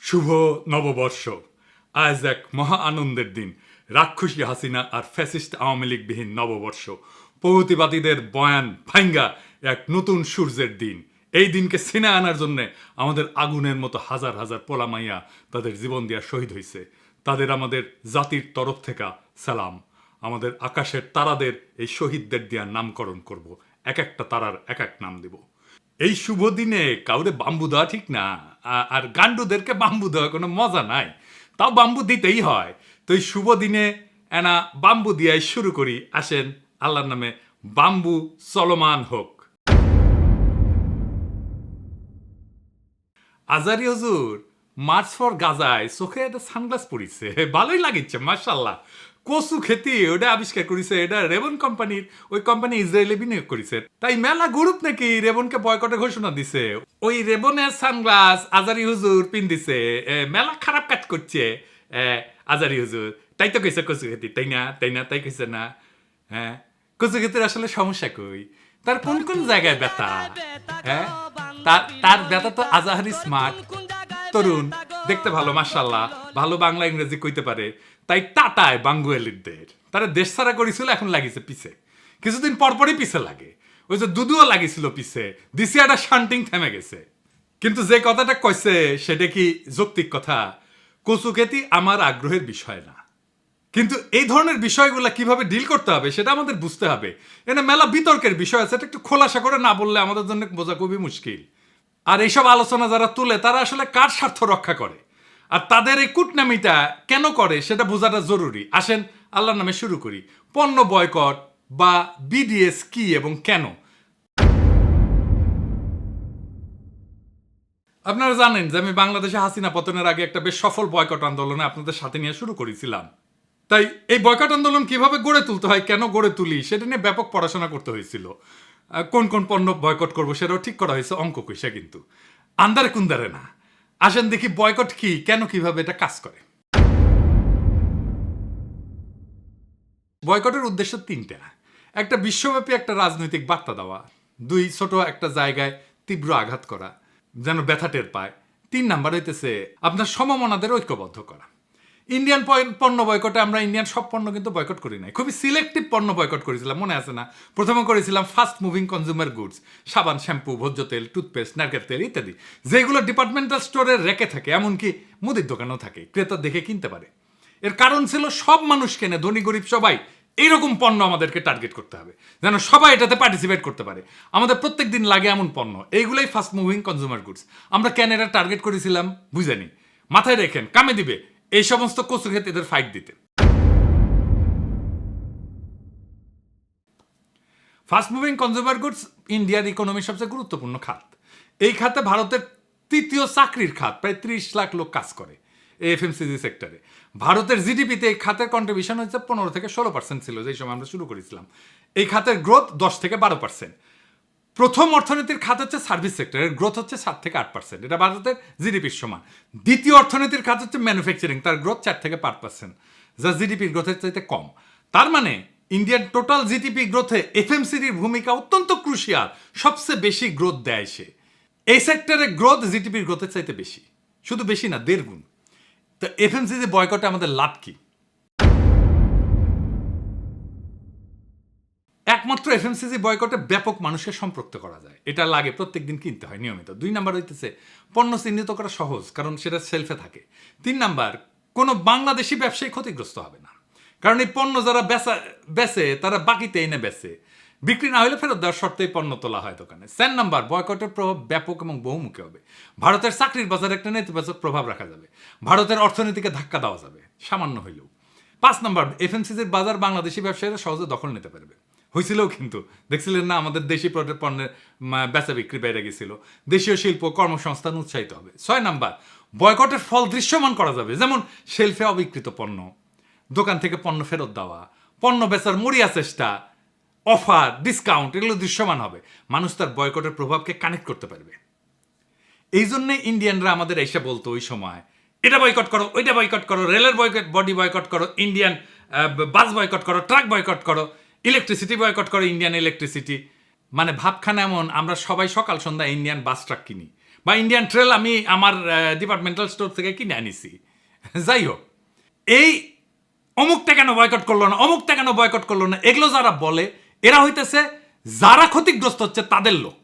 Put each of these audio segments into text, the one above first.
শুভ নববর্ষ। আজ এক মহা আনন্দের দিন। রাক্ষসী হাসিনা আর ফ্যাসিস্ট আওয়ামী লীগবিহীন নববর্ষ। প্রগতিবাদীদের বয়ান ভাঙ্গা এক নতুন সূর্যের দিন। এই দিনকে ছিনে আনার জন্য আমাদের আগুনের মতো হাজার হাজার পোলামাইয়া তাদের জীবন দিয়া শহীদ হয়েছে। তাদের আমাদের জাতির তরফ থেকে সালাম। আমাদের আকাশের তারাদের এই শহীদদের দিয়া নামকরণ করব। এক একটা তারার এক এক নাম দেব। এই শুভ দিনে কাউরে বাম্বু দেওয়া ঠিক না, আর গান্ডুদেরকে বাম্বু দেওয়া কোনো মজা নাই, তাও বাম্বু দিতেই হয়। তো এই শুভ দিনে এনা বাম্বু দিয়াই শুরু করি। আসেন আল্লাহর নামে বাম্বু চলমান হোক। আজারি হুজুর মার্চ ফর গাজায় চোখে একটা সানগ্লাস পরিছে, ভালোই লাগিচ্ছে মাশাল্লাহ। কচু খেতি ওটা আবিষ্কার করেছে, এটা রেবন কোম্পানির, ওই কোম্পানি ইসরায়েলে বিনিয়োগ করেছে। তাই মেলা গ্রুপ নাকি রেবনকে বয়কটের ঘোষণা দিছে। ওই রেবনের সানগ্লাস আজারি হুজুর পিন্দিছে, মেলা খারাপ কাজ করছে আজারি হুজুর। তাই তো কইছে কচু খেতি, তাই না তাই না তাই কইছে না? হ্যাঁ, কচু খেতির আসলে সমস্যা কই, তার কোন কোন জায়গায় ব্যথা? হ্যাঁ, তার ব্যথা তো আজাহারি স্মার্ট তরুণ, দেখতে ভালো মাশাল্লাহ, ভালো বাংলা ইংরেজি কইতে পারে। তাই টাটায় বাঙ্গুয়ালিদের তারা দেশ ছাড়া করেছিল, এখন লাগিছে পিছে। কিছুদিন পরপরই পিছে লাগে। ওই যে দুদুও লাগিছিল পিছে, দিসিয়াটা শান্টিং থেমে গেছে। কিন্তু যে কথাটা কইছে সেটা কি যৌক্তিক কথা? কচু খেতি আমার আগ্রহের বিষয় না, কিন্তু এই ধরনের বিষয়গুলো কিভাবে ডিল করতে হবে সেটা আমাদের বুঝতে হবে। এখানে মেলা বিতর্কের বিষয় আছে, এটা একটু খোলাসা করে না বললে আমাদের জন্য বোঝা খুবই মুশকিল। আর এইসব আলোচনা যারা তুলে তারা আসলে কার স্বার্থ রক্ষা করে, আর তাদের এই কুটনামিটা কেন করে সেটা বোঝাটা জরুরি। আসেন আল্লাহর নামে শুরু করি। পণ্য বয়কট বা বিডিএস কি এবং কেন? আপনারা জানেন যে আমি বাংলাদেশে হাসিনা পতনের আগে একটা বেশ সফল বয়কট আন্দোলনে আপনাদের সাথে নিয়ে শুরু করেছিলাম। তাই এই বয়কট আন্দোলন কিভাবে গড়ে তুলতে হয়, কেন গড়ে তুলি, সেটা নিয়ে ব্যাপক পড়াশোনা করতে হয়েছিল। কোন কোন পণ্য বয়কট করবো সেটাও ঠিক করা হয়েছে, অঙ্ক কইসা, কিন্তু আন্দারে কুন্দারে না। আসেন দেখি বয়কট কি, কেন, কিভাবে এটা কাজ করে। বয়কটের উদ্দেশ্য তিনটা। একটা, বিশ্বব্যাপী একটা রাজনৈতিক বার্তা দেওয়া। দুই, ছোট একটা জায়গায় তীব্র আঘাত করা যেন ব্যথা টের পায়। 3 নাম্বার হইতেছে আপনার সমমনাদের ঐক্যবদ্ধ করা। ইন্ডিয়ান পণ্য বয়কটে আমরা ইন্ডিয়ান সব পণ্য কিন্তু বয়কট করি নাই, খুবই সিলেক্টিভ পণ্য বয়কট করেছিলাম, মনে আছে না? প্রথমে করেছিলাম ফাস্ট মুভিং কনজিউমার গুডস, সাবান, শ্যাম্পু, ভোজ্য তেল, টুথপেস্ট, নারকেল তেল ইত্যাদি, যেগুলো ডিপার্টমেন্টাল স্টোরে রেখে থাকে, এমনকি মুদির দোকানেও থাকে, ক্রেতা দেখে কিনতে পারে। এর কারণ ছিল সব মানুষ কেনে, ধনী গরিব সবাই। এইরকম পণ্য আমাদেরকে টার্গেট করতে হবে যেন সবাই এটাতে পার্টিসিপেট করতে পারে। আমাদের প্রত্যেক দিন লাগে এমন পণ্য, এইগুলোই ফাস্ট মুভিং কনজিউমার গুডস। আমরা কেন এটা টার্গেট করেছিলাম বুঝেনি, মাথায় রেখেন, কামে দিবে এই সমস্ত কচু খেতেদের ফাইট দিতে। ফাস্ট মুভিং কনজিউমার গুডস ইন্ডিয়ার ইকোনমির সবচেয়ে গুরুত্বপূর্ণ খাত। এই খাতে ভারতের তৃতীয় চাকরির খাত, প্রায় 30 লাখ লোক কাজ করে এফএমসিজি সেক্টরে। ভারতের জিডিপিতে এই খাতের কন্ট্রিবিউশন হচ্ছে 15 থেকে 16% ছিল যেই সময় আমরা শুরু করেছিলাম। এই খাতের গ্রোথ 10 থেকে 12%। প্রথম অর্থনীতির খাত হচ্ছে সার্ভিস সেক্টর, এর গ্রোথ হচ্ছে 7 থেকে 8%, এটা ভারতের জিডিপির সমান। দ্বিতীয় অর্থনীতির খাত হচ্ছে ম্যানুফ্যাকচারিং, তার গ্রোথ 4 থেকে 5%, যা জিডিপির গ্রোথের চাইতে কম। তার মানে ইন্ডিয়ান টোটাল জিডিপি গ্রোথে এফএমসিজির ভূমিকা অত্যন্ত ক্রুশিয়াল, সবচেয়ে বেশি গ্রোথ দেয় সে। এই সেক্টরে গ্রোথ জিডিপির গ্রোথের চাইতে বেশি, শুধু বেশি না, 1.5 গুণ। তো এফএমসিজি বয়কটে আমাদের লাভ কি? একমাত্র এফএমসিজি বয়কটে ব্যাপক মানুষকে সম্পৃক্ত করা যায়, এটা লাগে, প্রত্যেকদিন কিনতে হয় নিয়মিত। 2 নাম্বার হইতেছে পণ্য চিহ্নিত করা সহজ, কারণ সেটা সেলফে থাকে। 3 নাম্বার, কোনো বাংলাদেশি ব্যবসায়ী ক্ষতিগ্রস্ত হবে না, কারণ এই পণ্য যারা বেচে তারা বাকিতে এনে বেচে, বিক্রি না হলে ফেরত দেওয়ার শর্তেই পণ্য তোলা হয় দোকানে। 4 নাম্বার, বয়কটের প্রভাব ব্যাপক এবং বহুমুখী হবে। ভারতের চাকরির বাজারে একটা নেতিবাচক প্রভাব রাখা যাবে, ভারতের অর্থনীতিকে ধাক্কা দেওয়া যাবে সামান্য হইলেও। 5 নাম্বার, এফএমসিজির বাজার বাংলাদেশি ব্যবসায়ীরা সহজে দখল নিতে পারবে। হয়েছিল কিন্তু, দেখছিলেন না আমাদের দেশি পণ্যের বেচা বিক্রি বেড়ে গেছিল। দেশীয় শিল্প কর্মসংস্থান উৎসাহিত হবে। 6 নাম্বার, বয়কটের ফল দৃশ্যমান করা যাবে, যেমন শেলফে অবিকৃত পণ্য, দোকান থেকে পণ্য ফেরত দেওয়া, পণ্য বেচার মরিয়া চেষ্টা, অফার, ডিসকাউন্ট, এগুলো দৃশ্যমান হবে। মানুষ তার বয়কটের প্রভাবকে কানেক্ট করতে পারবে। এই জন্যে ইন্ডিয়ানরা আমাদের এসে বলতো ওই সময়, এটা বয়কট করো, ওইটা বয়কট করো, রেলের বডি বয়কট করো, ইন্ডিয়ান বাস বয়কট করো, ট্রাক বয়কট করো, ইলেকট্রিসিটি বয়কট করো, ইন্ডিয়ান ইলেকট্রিসিটি। মানে ভাবখানা এমন, আমরা সবাই সকাল সন্ধ্যা ইন্ডিয়ান বাস ট্রাক কিনি বা ইন্ডিয়ান ট্রেল আমি আমার ডিপার্টমেন্টাল স্টোর থেকে কিনে আনিছি। যাই হোক, এই অমুকটা কেন বয়কট করলো না, অমুকটা কেন বয়কট করলো না, এগুলো যারা বলে এরা হইতেছে যারা ক্ষতিগ্রস্ত হচ্ছে তাদের লোক।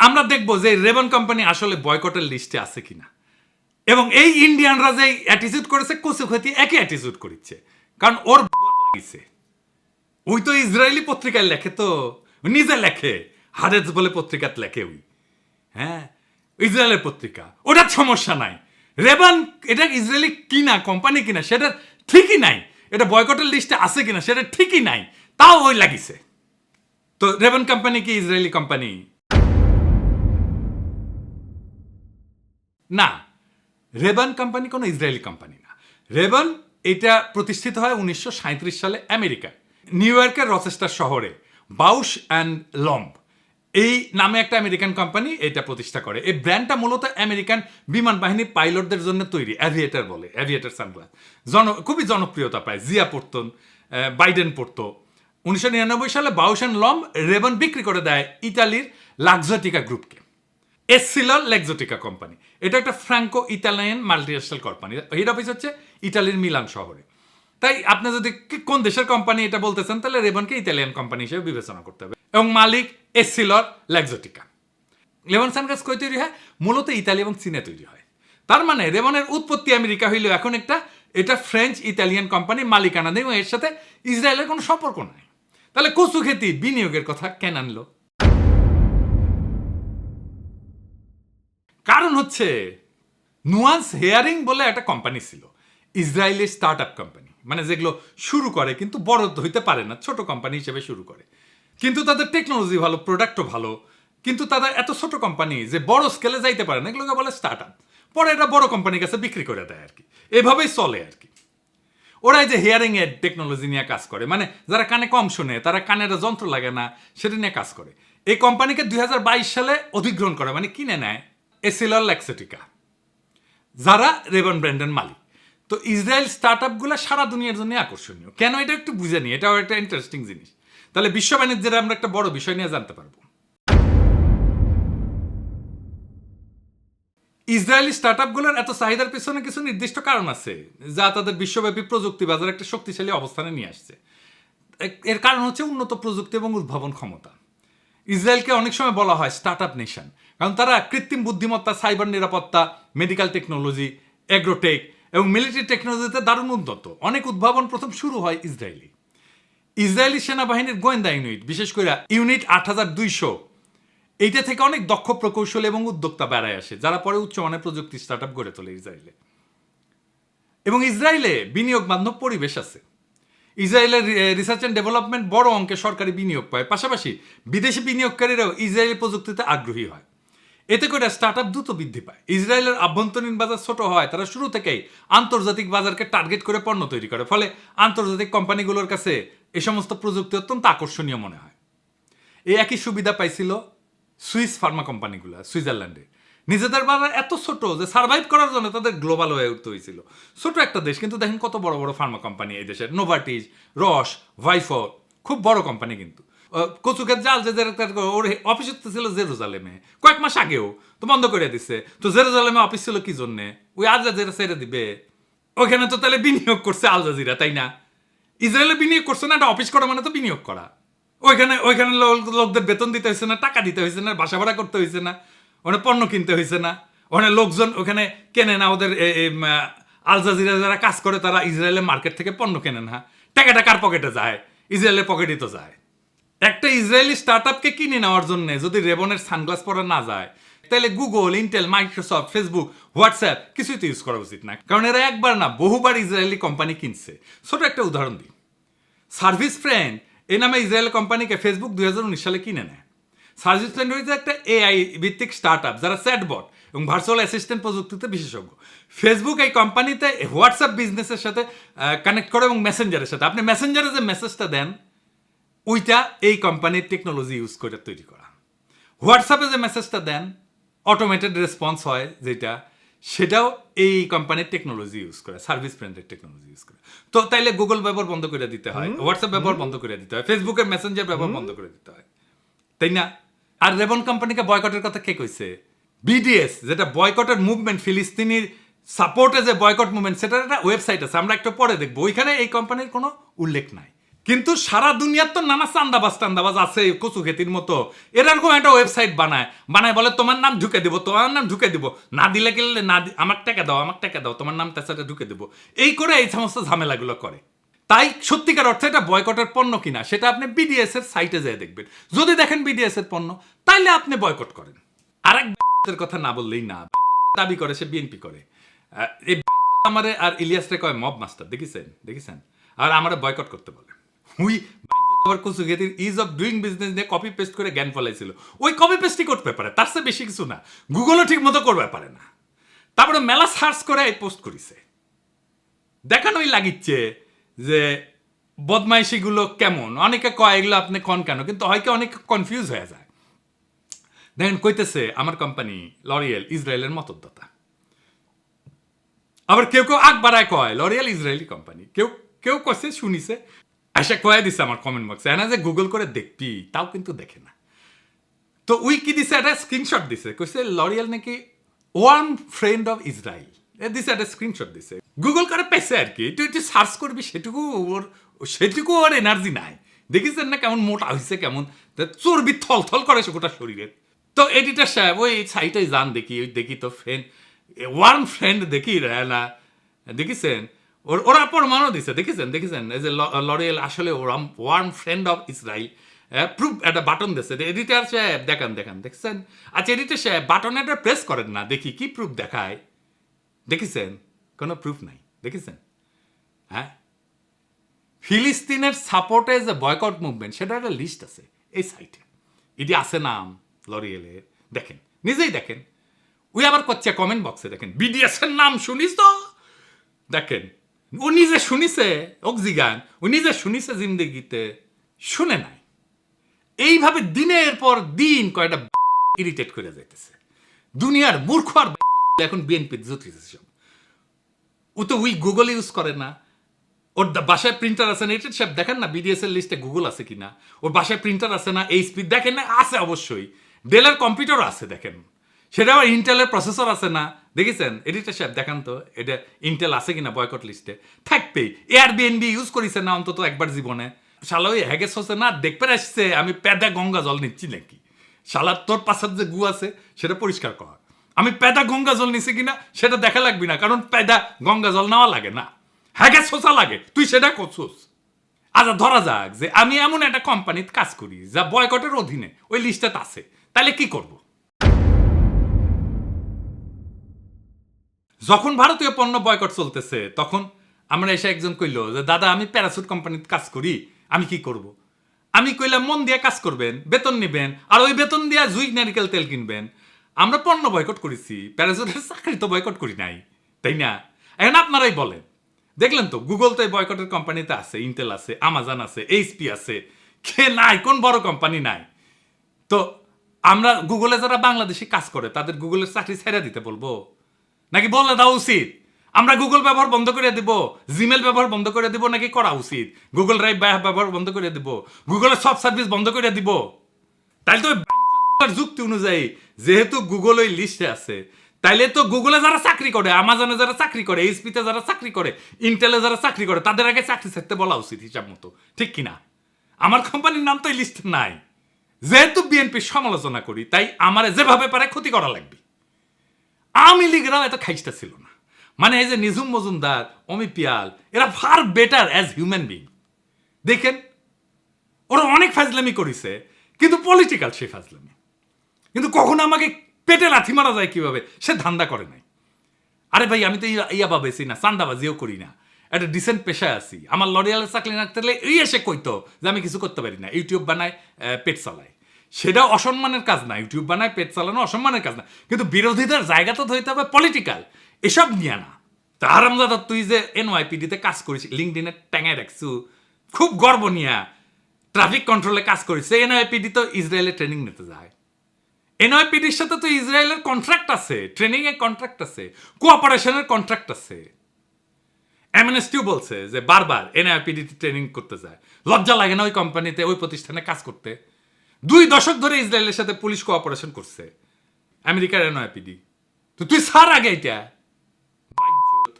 আমরা দেখবো যে রেবন কোম্পানি আসলে বয়কটের লিস্টে আছে কিনা। এবং এই ইন্ডিয়ানরা যে অ্যাটিটিউড করেছে কচু ক্ষতি একই অ্যাটিটিউড করেছে, কারণ ওর লাগিছে। ওই তো ইসরায়েলি পত্রিকায় লেখে, তো নিজে লেখে, হারেজ বলে পত্রিকাত লেখে ওই, হ্যাঁ ইসরায়েলের পত্রিকা, ওটার সমস্যা নাই। রেবান এটা ইসরায়েলি কিনা কোম্পানি কিনা সেটা ঠিকই নাই, এটা বয়কটের লিস্টে আছে কিনা সেটা ঠিকই নাই, তাও ওই লাগিছে। তো রেবান কোম্পানি কি ইসরায়েলি কোম্পানি? না, রেবান কোম্পানি কোনো ইসরায়েলি কোম্পানি না। রেবান এটা প্রতিষ্ঠিত হয় 1937 সালে আমেরিকায়, নিউ ইয়র্কের রচেস্টার শহরে বাউশ অ্যান্ড লম্ব এই নামে একটা আমেরিকান কোম্পানি এটা প্রতিষ্ঠা করে। এই ব্র্যান্ডটা মূলত আমেরিকান বিমান বাহিনীর পাইলটদের জন্য তৈরি, অ্যাভিয়েটার বলে, অ্যাভিয়েটার সানগ্লাস। খুবই জনপ্রিয়তা পায়, জিয়া পড়তেন, বাইডেন পড়তো। 1999 সালে বাউশ অ্যান্ড লম্ব রেবান বিক্রি করে দেয় ইতালির লাক্সোটিকা গ্রুপকে। এসসিলর লেক্সোটিকা কোম্পানি, এটা একটা Franco Italian multinational company, head office হচ্ছে ইতালির মিলান শহরে। তাই আপনি যদি কোন দেশের কোম্পানি এটা বলতেছেন তাহলে রেবনকে ইতালিয়ান কোম্পানি হিসেবে বিবেচনা করতে হবে। এবং মালিক এসসিলর লেক্সোটিকা। রেবন সানগ্লাস কই তৈরি হয়? মূলত ইতালি এবং চীনে তৈরি হয়। তার মানে রেবনের উৎপত্তি আমেরিকা হইলেও এখন এটা ফ্রেঞ্চ ইতালিয়ান কোম্পানি মালিকানা নেই, এবং এর সাথে ইসরায়েলের কোনো সম্পর্ক নাই। তাহলে কচু খেতি বিনিয়োগের কথা কেন আনলো? কারণ হচ্ছে নুয়ান্স হেয়ারিং বলে একটা কোম্পানি ছিল, ইসরায়েলি স্টার্ট আপ কোম্পানি, মানে যেগুলো শুরু করে কিন্তু বড় হইতে পারে না, ছোট কোম্পানি হিসেবে শুরু করে, কিন্তু তাদের টেকনোলজি ভালো, প্রোডাক্টও ভালো, কিন্তু তাদের এত ছোট কোম্পানি যে বড় স্কেলে যাইতে পারে না, এগুলোকে বলে স্টার্ট আপ। পরে এটা বড় কোম্পানির কাছে বিক্রি করে দেয় আর কি, এভাবেই চলে আর কি। ওরা যে হেয়ারিং এর টেকনোলজি নিয়ে কাজ করে, মানে যারা কানে কম শোনে, তারা কানের যন্ত্র লাগে না, সেটা নিয়ে কাজ করে। এই কোম্পানিকে 2022 সালে অধিগ্রহণ করে, মানে কিনে নেয় এসিলর লেক্সোটিকা, যারা রেবন ব্র্যান্ডের মালিক। তো ইসরায়েল স্টার্ট আপগুলো সারা দুনিয়ার জন্য আকর্ষণীয় কেন, এটা একটু বুঝে নি, এটাও একটা ইন্টারেস্টিং জিনিস। তাহলে বিশ্ব বাণিজ্যের আমরা একটা বড় বিষয় নিয়ে জানতে পারবো। ইসরায়েলি স্টার্ট আপগুলোর এত চাহিদার পিছনে কিছু নির্দিষ্ট কারণ আছে, যা তাদের বিশ্বব্যাপী প্রযুক্তি বাজারে একটা শক্তিশালী অবস্থানে নিয়ে আসছে। এর কারণ হচ্ছে উন্নত প্রযুক্তি এবং উদ্ভাবন ক্ষমতা। ইসরায়েলকে অনেক সময় বলা হয় স্টার্ট আপ নেশন, কারণ তারা কৃত্রিম বুদ্ধিমত্তা, সাইবার নিরাপত্তা, মেডিকেল টেকনোলজি, এগ্রোটেক এবং মিলিটারি টেকনোলজিতে দারুণ উন্নত। অনেক উদ্ভাবন প্রথম শুরু হয় ইসরায়েলি সেনাবাহিনীর গোয়েন্দা ইউনিট, বিশেষ করে ইউনিট 8200, এইটা থেকে অনেক দক্ষ প্রকৌশলী এবং উদ্যোক্তা বেড়ায় আসে, যারা পরে উচ্চমানের প্রযুক্তি স্টার্ট আপ গড়ে তোলে ইসরায়েলে। এবং ইসরায়েলে বিনিয়োগ বান্ধব পরিবেশ আছে। ইসরায়েলের রিসার্চ অ্যান্ড ডেভেলপমেন্ট বড় অঙ্কে সরকারি বিনিয়োগ পায়, পাশাপাশি বিদেশি বিনিয়োগকারীরাও ইসরায়েলি প্রযুক্তিতে আগ্রহী হয়। এতে করে স্টার্ট আপ দ্রুত বৃদ্ধি পায়। ইসরায়েলের আভ্যন্তরীণ বাজার ছোট হয়, তারা শুরু থেকেই আন্তর্জাতিক বাজারকে টার্গেট করে পণ্য তৈরি করে, ফলে আন্তর্জাতিক কোম্পানিগুলোর কাছে এই সমস্ত প্রযুক্তি অত্যন্ত আকর্ষণীয় মনে হয়। এই একই সুবিধা পাইছিল সুইস ফার্মা কোম্পানিগুলো সুইজারল্যান্ডে। নিজেদের বাজার এত ছোট যে সার্ভাইভ করার জন্য তাদের গ্লোবাল হয়ে উঠতে হয়েছিল। ছোট একটা দেশ, কিন্তু দেখেন কত বড় বড় ফার্মা কোম্পানি এই দেশের, নোভার্টিস, রস, ভাইফো, খুব বড় কোম্পানি। কিন্তু কচুকের জাল যে ওর অফিস ছিল জেরুজালেমে, কয়েক মাস আগেও তো বন্ধ করে দিচ্ছে। তো জেরুজালেমে অফিস ছিল কি জন্যে? ওই আল জাজিরা ছেড়ে দিবে। ওইখানে তো তাহলে বিনিয়োগ করছে আল জাজিরা, তাই না? ইসরায়েলে বিনিয়োগ করছে না, একটা অফিস করা মানে তো বিনিয়োগ করা। ওইখানে লোকদের বেতন দিতে হয়েছে না, টাকা দিতে হয়েছে না, বাসা ভাড়া করতে হয়েছে না, ওখানে পণ্য কিনতে হয়েছে না, ওখানে লোকজন ওখানে কেনে না। ওদের আল জাজিরা যারা কাজ করে তারা ইসরায়েলের মার্কেট থেকে পণ্য কেনে না। টাকাটা কার পকেটে যায়? ইসরায়েলের পকেটই তো যায়। একটা ইসরায়েলি স্টার্ট আপকে কিনে নেওয়ার জন্য যদি রেবনের সানগ্লাস পরা না যায়, তাহলে Google, Intel, Microsoft, Facebook, WhatsApp কিছুই তো ইউজ করা উচিত না, কারণ এরা একবার না বহুবার ইসরায়েলি কোম্পানি কিনছে। ছোট একটা উদাহরণ দিই, সার্ভিস ফ্রেন্ড এই নামে ইসরায়েল কোম্পানিকে ফেসবুক 2019 সালে কিনে নেয়। সার্ভিস ফ্রেন্ড হচ্ছে একটা এআই ভিত্তিক স্টার্ট আপ, যারা চ্যাটবট এবং ভার্চুয়াল অ্যাসিস্ট্যান্ট প্রযুক্তিতে বিশেষজ্ঞ। ফেসবুক এই কোম্পানিতে হোয়াটসঅ্যাপ বিজনেসের সাথে কানেক্ট করে এবং মেসেঞ্জারের সাথে। আপনি মেসেঞ্জারে যে মেসেজটা দেন ওইটা এই কোম্পানির টেকনোলজি ইউজ করে তৈরি করা। হোয়াটসঅ্যাপে যে মেসেজটা দেন অটোমেটেড রেসপন্স হয় যেটা, সেটাও এই কোম্পানির টেকনোলজি ইউজ করে, সার্ভিস ফ্রেন্ডের টেকনোলজি ইউজ করে। তো তাইলে গুগল ব্যবহার বন্ধ করে দিতে হয়, হোয়াটসঅ্যাপ ব্যবহার বন্ধ করে দিতে হয়, ফেসবুকের মেসেঞ্জার ব্যবহার বন্ধ করে দিতে হয়, তাই না? আর রেবন কোম্পানিকে বয়কটের কথা কে কইছে? বিডিএস যেটা বয়কটের মুভমেন্ট, ফিলিস্তিনির সাপোর্টে যে বয়কট মুভমেন্ট, সেটার একটা ওয়েবসাইট আছে, আমরা একটু পরে দেখবো। ওইখানে এই কোম্পানির কোনো উল্লেখ নাই। কিন্তু সারা দুনিয়ার তো নানা চান্দাবাজ আছে কচু খেতির মতো, এরকম একটা ওয়েবসাইট বানায় বলে তোমার নাম ঢুকে দিব, তোমার নাম ঢুকে দিব, না দিলে গেলে না, আমার টাকা দাও, তোমার নাম তাছাড়া ঢুকে দেবো, এই করে এই সমস্ত ঝামেলাগুলো করে। তাই সত্যিকার অর্থে এটা বয়কটের পণ্য কিনা সেটা আপনি বিডিএস এর সাইটে যেয়ে দেখবেন। যদি দেখেন বিডিএস এর পণ্য, তাইলে আপনি বয়কট করেন। আরেক কথা না বললেই না, দাবি করে সে বিএনপি করে। এই আমারে আর ইলিয়াস রে কয় মব মাস্টার, দেখেছেন, আর আমারে বয়কট করতে বলে। হুই কচু খেতির ইজ অফ ডুইং বিজনেস নিয়ে কপি পেস্ট করে জ্ঞান ফলাইছিল। ওই কপি পেস্টই করতে পারে, তার চেয়ে বেশি কিছু না। গুগলও ঠিক মতো করতে পারে না। তারপরে মেলা সার্চ করে এই পোস্ট করিছে, দেখানোই লাগিচ্ছে যে বদমাইশিগুলো কেমন। অনেকে কয় এগুলো আপনি কন কেন, কিন্তু হয়তো অনেকে কনফিউজ হয়ে যায়। দেখেন কইতেছে আমার কোম্পানি লরিয়েল ইসরায়েলের মতদাতা। আবার কেউ আগ বাড়ায় কয় লরিয়েল ইসরায়েলি কোম্পানি, কেউ কছে শুনিছে আশা কয়ে দিছে আমার কমেন্ট বক্সে, এনা যে গুগল করে দেখবি তাও কিন্তু দেখে না। তো উই কি দিছে, একটা স্ক্রিনশট দিছে, কইছে লরিয়েল নাকি ওয়ান ফ্রেন্ড অফ ইসরায়েল, দিছে একটা স্ক্রিনশট দিছে। গুগল করে পেছে আর কি, তুই সার্চ করবি, সেটুকু ওর এনার্জি নাই। দেখিছেন না কেমন মোটা হয়েছে, কেমন চর্বি থল করে সে গোটা শরীরে। তো এডিটর সাহেব ওই সাইটে যান, দেখি তো ফ্রেন্ড, ওয়ার্ম ফ্রেন্ড দেখি না, দেখিছেন ওরা প্রমাণও দিছে, দেখেছেন এই যে লরিয়েল আসলে warm friend of Israel, proof একটা বাটন দিচ্ছে। এডিটর সাহেব দেখছেন। আচ্ছা এডিটর সাহেব বাটনে একটা প্রেস করেন না, দেখি কি প্রুফ দেখায়। দেখেছেন কোনো প্রুফ নাই, দেখেছেন। হ্যাঁ, ফিলিস্তিনের সাপোর্টে যে বয়কট মুভমেন্ট, সেটা একটা লিস্ট আছে এই সাইটে, এটি আছে নাম লরিয়েলের, দেখেন, নিজেই দেখেন। ওই আবার করছে কমেন্ট বক্সে, দেখেন বিডিএস এর নাম শুনিস তো, দেখেন ও নিজে শুনিছে, অক্সিগান ও নিজে শুনিছে, জিন্দগিতে শুনে নাই। এইভাবে দিনের পর দিন কয়টা ইরিটেট করে যাইতেছে দুনিয়ার মূর্খ। আর এখন বিএনপি জুতিছে সব। ও তো ওই গুগল ইউজ করে না, ওর বাসায় প্রিন্টার আছে না, এটা সব দেখেন না বিডিএস এর লিস্টে গুগল আছে কিনা। ওর বাসায় প্রিন্টার আছে না, এইচপি দেখেন না, আছে অবশ্যই। ডেলের কম্পিউটার আছে দেখেন, সেটা আবার ইন্টেলের প্রসেসর আছে না, দেখেছেন। এডিটর সাহেব দেখান তো এটা ইন্টেল আছে কিনা বয়কট লিস্টে, থাকবেই। এয়ারবিএনবি ইউজ করিছে না অন্তত একবার জীবনে। শালা ওই হ্যাগেস হচ্ছে না, দেখতে আসছে আমি পেদা গঙ্গা জল নিচ্ছি নাকি। শালা তোর পাশার যে গু আছে সেটা পরিষ্কার কর। আমি পেদা গঙ্গা জল নিছি কিনা সেটা দেখা লাগবি না, কারণ পেদা গঙ্গা জল নেওয়া লাগে না, হ্যাগে শোষা লাগে, তুই সেটা করছোস। আচ্ছা ধরা যাক যে আমি এমন একটা কোম্পানিতে কাজ করি যা বয়কটের অধীনে ওই লিস্টে আছে, তাহলে কি করব? যখন ভারতীয় পণ্য বয়কট চলতেছে, তখন আমরা এসে একজন কইল যে দাদা আমি প্যারাসুট কোম্পানিতে কাজ করি, আমি কি করব? আমি কইলাম মন দিয়ে কাজ করবেন, বেতন নেবেন, আর ওই বেতন দিয়ে জুই নারিকেল তেল কিনবেন। আমরা পণ্য বয়কট করেছি, প্যারাসুটের চাকরি তো বয়কট করি নাই, তাই না? এখন আপনারাই বলেন, দেখলেন তো গুগল তো এই বয়কটের কোম্পানিতে আছে, ইন্টেল আছে, আমাজন আছে, এইচপি আছে, কে নাই? কোন বড় কোম্পানি নাই? তো আমরা গুগলে যারা বাংলাদেশে কাজ করে তাদের গুগলের চাকরি ছেড়ে দিতে বলবো, নাকি বলে দেওয়া উচিত আমরা গুগল ব্যবহার বন্ধ করে দিব, জিমেল ব্যবহার বন্ধ করে দিব, নাকি করা উচিত গুগল ড্রাইভ ব্যবহার বন্ধ করে দিব, গুগলের সব সার্ভিস বন্ধ করে দিব? তাইলে তো যুক্তি অনুযায়ী যেহেতু গুগল ওই লিস্টে আছে, তাইলে তো গুগলে যারা চাকরি করে, আমাজনে যারা চাকরি করে, এইচপিতে যারা চাকরি করে, ইন্টেলে যারা চাকরি করে, তাদের আগে চাকরি ছাড়তে বলা উচিত হিসাব মতো, ঠিক কিনা? আমার কোম্পানির নাম তো এই লিস্টে নাই। যেহেতু বিএনপির সমালোচনা করি, তাই আমারে যেভাবে পারে ক্ষতি করা লাগবে। আওয়ামী লীগরাও এত খাইস্টা ছিল না, মানে এই যে নিঝুম মজুমদার, অমি পিয়াল, এরা far better as human being. দেখেন ওরা অনেক ফাজলামি করেছে, কিন্তু পলিটিক্যাল সে ফাজলামি, কিন্তু কখনো আমাকে পেটে লাথি মারা যায় কিভাবে সে ধান্দা করে নাই। আরে ভাই আমি তো ইয়াবা বেশি না, চান্দাবাজিও করি না, একটা ডিসেন্ট পেশায় আছি। আমার লরিয়ালের চাকরি না থাকলে এই এসে কইতো যে আমি কিছু করতে পারি না, ইউটিউব বানায়, পেট চালায়, সেটা অসম্মানের কাজ না। ইউটিউব বানায়, পেট চালানো অসম্মানের কাজ না, কিন্তু বিরোধীদের জায়গা তো ধরতে হবে পলিটিক্যাল, এসব নিয়ে না। তা আরামদাদা তুই যে এনওয়াইপিডিতে কাজ করিস, লিঙ্কডিনে ট্যাঙায় রাখছু, খুব গর্ব নিয়া ট্রাফিক কন্ট্রোলে কাজ করিস। এনওয়াইপিডি তো ইসরায়েলে ট্রেনিং নিতে যায়, এনওয়াইপিডির সাথে তো ইসরায়েলের কন্ট্রাক্ট আছে, ট্রেনিং এর কন্ট্রাক্ট আছে, কোঅপারেশনের কন্ট্রাক্ট আছে। এমএনএসটিও বলছে যে বারবার এনআইপিডি ট্রেনিং করতে যায়, লজ্জা লাগে না ওই কোম্পানিতে, ওই প্রতিষ্ঠানে কাজ করতে? 2 দশক ধরে ইসরায়েলের সাথে পুলিশ কোঅপারেশন করছে। আমেরিকার এনআইপিডি। তো তুই সার আগে এটা বাইঞ্চোদ।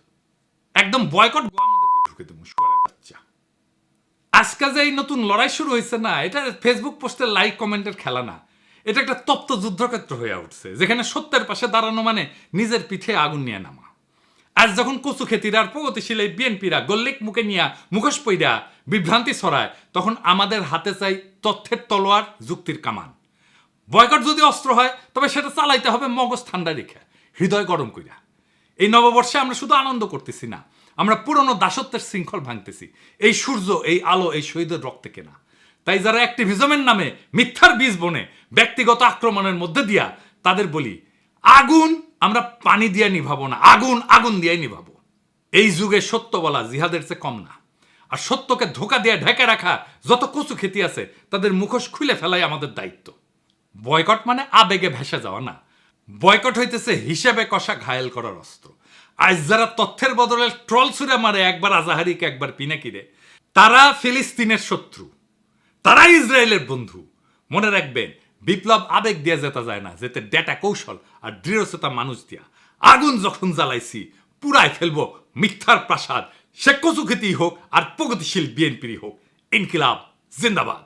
একদম বয়কট গোয়া মধ্যে দিয়ে ঢুকে দেবো শুয়ারের বাচ্চা। আজকে যে এই নতুন লড়াই শুরু হয়েছে না, এটা ফেসবুক পোস্টের লাইক কমেন্টের খেলা না, এটা একটা তপ্ত যুদ্ধক্ষেত্র হয়ে উঠছে, যেখানে সত্যের পাশে দাঁড়ানো মানে নিজের পিঠে আগুন নিয়ে নামা। আজ যখন কচু খেতির আর প্রগতিশীল এই বিএনপিরা গল্লিক মুখে নিয়া মুখোশ পইরা বিভ্রান্তি ছড়ায়, তখন আমাদের হাতে চাই তথ্যের তলোয়ার, যুক্তির কামান। বয়কট যদি অস্ত্র হয়, তবে সেটা চালাইতে হবে মগজ ঠান্ডা রেখে, হৃদয় গরম কইরা। এই নববর্ষে আমরা শুধু আনন্দ করতেছি না, আমরা পুরনো দাসত্বের শৃঙ্খল ভাঙতেছি। এই সূর্য, এই আলো, এই শহীদের রক্তে কেনা। তাই যারা অ্যাক্টিভিজমের নামে মিথ্যার বীজ বনে ব্যক্তিগত আক্রমণের মধ্যে দিয়া, তাদের বলি, আগুন আমরা পানি দিয়ে নিভাবো না, আগুন আগুন দিয়ে নিভাবো। এই যুগে সত্য বলা জিহাদের চেয়ে কম না। আর সত্যকে ধোকা দিয়ে ঢেকে রাখা যত কচু খেতি আছে, তাদের মুখোশ খুলে ফেলাই আমাদের দায়িত্ব। বয়কট মানে আবেগে ভেসে যাওয়া না, বয়কট হইতেছে হিসেবে কষা ঘায়েল করার অস্ত্র। আজ যারা তথ্যের বদলে ট্রল ছুড়ে মারে, একবার আজাহারিকে একবার পিনাকিরে, তারা ফিলিস্তিনের শত্রু, তারা ইসরায়েলের বন্ধু। মনে রাখবেন, বিপ্লব আবেগ দিয়ে যেতে যায় না, যেতে ডেটা কৌশল আর দৃঢ়চেতা মানুষ দিয়া। আগুন যখন জ্বালাইছি, পুরাই ফেলবো মিথ্যার প্রাসাদ, সে কচু খেতেই হোক আর প্রগতিশীল বিএনপিরই হোক। ইনকিলাব জিন্দাবাদ।